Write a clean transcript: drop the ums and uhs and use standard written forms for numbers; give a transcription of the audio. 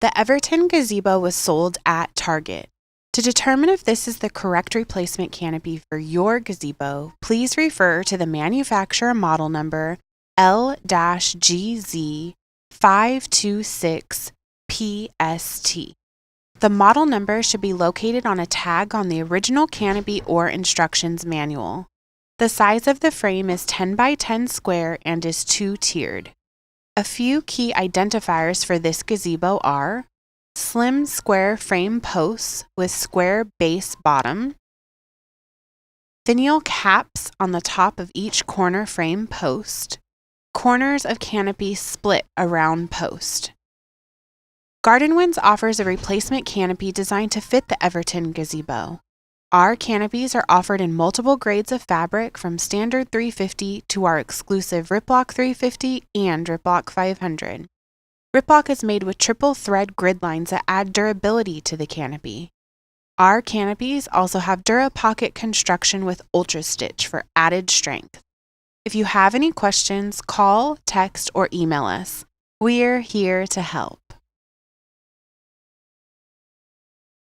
The Everton Gazebo was sold at Target. To determine if this is the correct replacement canopy for your gazebo, please refer to the manufacturer model number L-GZ526PST. The model number should be located on a tag on the original canopy or instructions manual. The size of the frame is 10 by 10 square and is 2-tiered. A few key identifiers for this gazebo are slim square frame posts with square base bottom, finial caps on the top of each corner frame post, corners of canopy split around post. Garden Winds offers a replacement canopy designed to fit the Everton Gazebo. Our canopies are offered in multiple grades of fabric from standard 350 to our exclusive Riplock 350 and Riplock 500. Riplock is made with triple thread grid lines that add durability to the canopy. Our canopies also have DuraPocket construction with Ultra Stitch for added strength. If you have any questions, call, text, or email us. We're here to help.